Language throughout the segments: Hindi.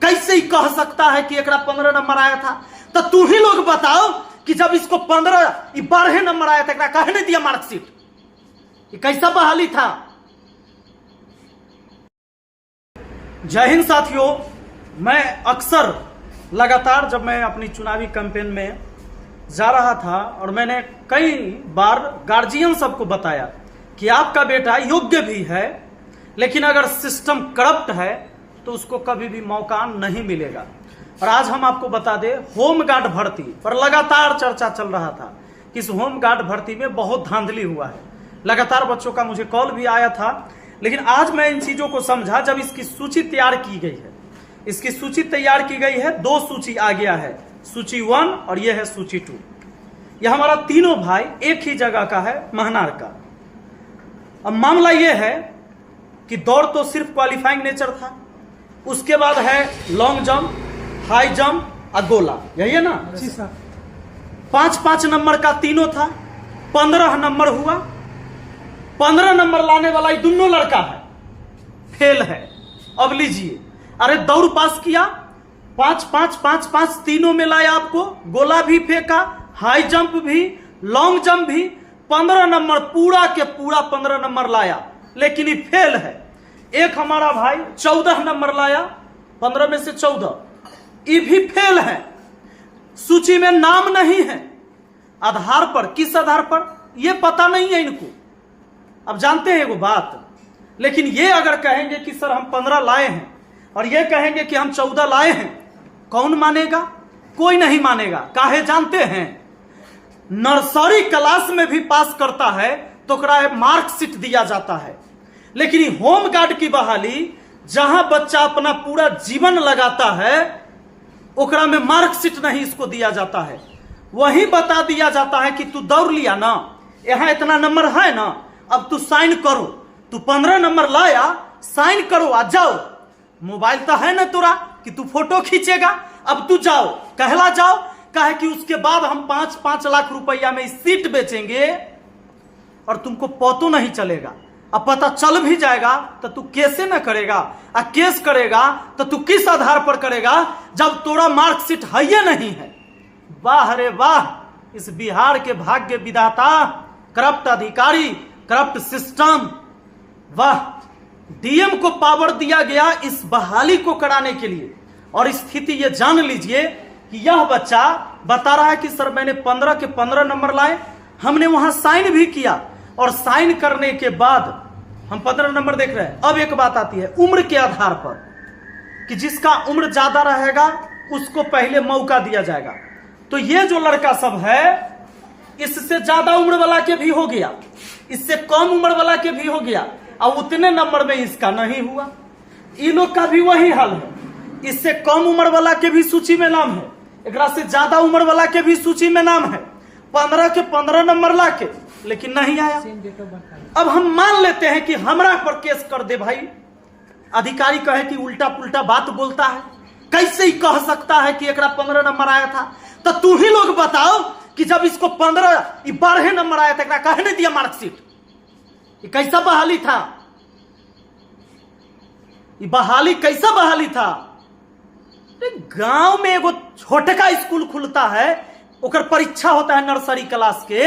कैसे ही कह सकता है कि एकरा 15 नंबर आया था? तो तू ही लोग बताओ कि जब इसको 12 नंबर आया था, एकरा काहे नहीं दिया मार्कशीट? ये कैसा बहाली था? जय हिंद साथियों, मैं अक्सर लगातार जब मैं अपनी चुनावी कैंपेन में जा रहा था और मैंने कई बार गार्जियन सबको बताया कि आपका बेटा योग्य भी है, लेकिन अगर सिस्टम करप्ट है तो उसको कभी भी मौका नहीं मिलेगा। और आज हम आपको बता दें, होमगार्ड भर्ती पर लगातार चर्चा चल रहा था कि इस होमगार्ड भर्ती में बहुत धांधली हुआ है। लगातार बच्चों का मुझे कॉल भी आया था, लेकिन आज मैं इन चीजों को समझा जब इसकी सूची तैयार की गई है। इसकी सूची तैयार की गई है, 2 सूची आ गया है, सूची 1 और यह है सूची 2। यह हमारा तीनों भाई एक ही जगह का है, महनार का। अब मामला यह है कि दौड़ तो सिर्फ क्वालिफाइंग नेचर था, उसके बाद है लॉन्ग जंप, हाई जंप और गोला, यही है ना? जी सर। 5-5 नंबर का तीनों था, 15 नंबर हुआ। 15 नंबर लाने वाला ये दोनों लड़का है, फेल है। अब लीजिए, अरे दौड़ पास किया, 5-5-5-5 तीनों में लाया आपको, गोला भी फेंका, हाई जंप भी, लॉन्ग जंप भी, 15 नंबर पूरा के पूरा 15 नंबर लाया, लेकिन ये फेल है। एक हमारा भाई 14 नंबर लाया, 15 में से 14, ये भी फेल है। सूची में नाम नहीं है, आधार पर, किस आधार पर ये पता नहीं है इनको। अब जानते हैं वो बात, लेकिन ये अगर कहेंगे कि सर हम 15 लाए हैं और ये कहेंगे कि हम 14 लाए हैं, कौन मानेगा? कोई नहीं मानेगा। काहे जानते हैं? नर्सरी क्लास में भी पास करता है तो मार्कशीट दिया जाता है, लेकिन होमगार्ड की बहाली जहां बच्चा अपना पूरा जीवन लगाता है ओकरा में मार्कशीट नहीं इसको दिया जाता है। वही बता दिया जाता है कि तू दौड़ लिया ना, यहां इतना नंबर है ना, अब तू साइन करो, तू 15 नंबर लाया, साइन करो आ जाओ। मोबाइल तो है ना तोरा कि तू फोटो खींचेगा, अब तू जाओ, कहला जाओ। कहे कि उसके बाद हम 5-5 लाख रुपया में सीट बेचेंगे और तुमको पतो नहीं चलेगा। अब पता चल भी जाएगा तो तू कैसे न करेगा? केस करेगा तो तू किस आधार पर करेगा जब तोरा मार्कशीट है ही नहीं है? वाह रे वाह, इस बिहार के भाग्य विधाता, करप्ट अधिकारी, करप्ट सिस्टम। वाह, डीएम को पावर दिया गया इस बहाली को कराने के लिए। और स्थिति ये जान लीजिए कि यह बच्चा बता रहा है कि सर मैंने 15 के 15 नंबर लाए, हमने वहां साइन भी किया और साइन करने के बाद हम 15 नंबर देख रहे हैं। अब एक बात आती है उम्र के आधार पर कि जिसका उम्र ज्यादा रहेगा उसको पहले मौका दिया जाएगा। तो ये जो लड़का सब है, इससे ज्यादा उम्र वाला के भी हो गया, इससे कम उम्र वाला के भी हो गया, और उतने नंबर में इसका नहीं हुआ। इन लोग का भी वही हाल है, इससे कम उम्र वाला के भी सूची में नाम है, एकरा से ज्यादा उम्र वाला के भी सूची में नाम है, 15 के 15 नंबर ला के, लेकिन नहीं आया। अब हम मान लेते हैं कि हमरा पर केस कर दे भाई, अधिकारी कहे कि उल्टा पुल्टा बात बोलता है, कैसे ही कह सकता है कि एकरा 15 नंबर आया था? तो तू ही लोग बताओ कि जब इसको 12 नंबर आया था, एकरा काहे नहीं दिया मार्कशीट? ये कैसा बहाली था? ये बहाली कैसा बहाली था? गांव में एगो छोटका स्कूल खुलता है, ओकर परीक्षा होता है नर्सरी क्लास के,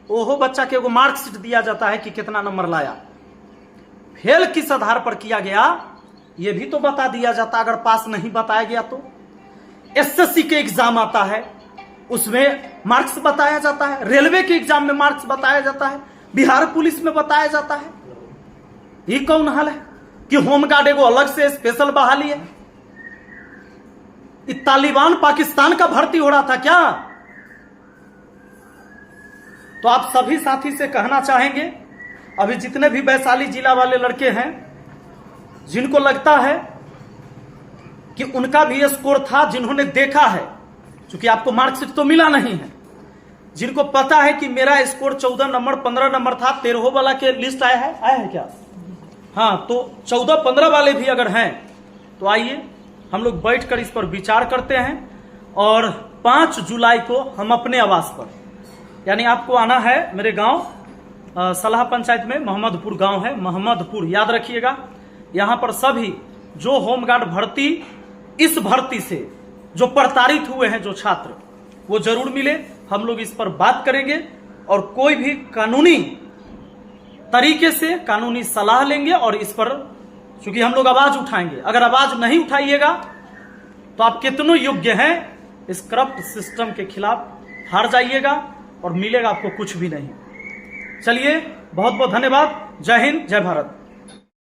ओहो बच्चा के एगो मार्कशीट दिया जाता है कि कितना नंबर लाया। फेल किस आधार पर किया गया ये भी तो बता दिया जाता, अगर पास नहीं बताया गया तो। एसएससी के एग्जाम आता है, उसमें मार्क्स बताया जाता है, रेलवे के एग्जाम में मार्क्स बताया जाता है, बिहार पुलिस में बताया जाता है। ये कौन हाल है कि होमगार्ड एगो अलग से स्पेशल बहाली है? तालिबान पाकिस्तान का भर्ती हो रहा था क्या? तो आप सभी साथी से कहना चाहेंगे, अभी जितने भी वैशाली जिला वाले लड़के हैं जिनको लगता है कि उनका भी स्कोर था, जिन्होंने देखा है, क्योंकि आपको मार्कशीट तो मिला नहीं है, जिनको पता है कि मेरा स्कोर 14 नंबर 15 नंबर था, 13 वाला के लिस्ट आया है क्या? हाँ, तो 14-15 वाले भी अगर हैं तो आइए हम लोग बैठकर इस पर विचार करते हैं। और 5 जुलाई को हम अपने आवास पर, यानी आपको आना है मेरे गांव सलाह पंचायत में, मोहम्मदपुर गांव है, मोहम्मदपुर याद रखिएगा। यहां पर सभी जो होमगार्ड भर्ती इस भर्ती से जो प्रताड़ित हुए हैं जो छात्र, वो जरूर मिले। हम लोग इस पर बात करेंगे और कोई भी कानूनी तरीके से कानूनी सलाह लेंगे और इस पर चूंकि हम लोग आवाज उठाएंगे। अगर आवाज नहीं उठाइएगा तो आप कितनों योग्य हैं, इस करप्ट सिस्टम के खिलाफ हार जाइएगा और मिलेगा आपको कुछ भी नहीं। चलिए, बहुत बहुत धन्यवाद। जय हिंद, जय भारत।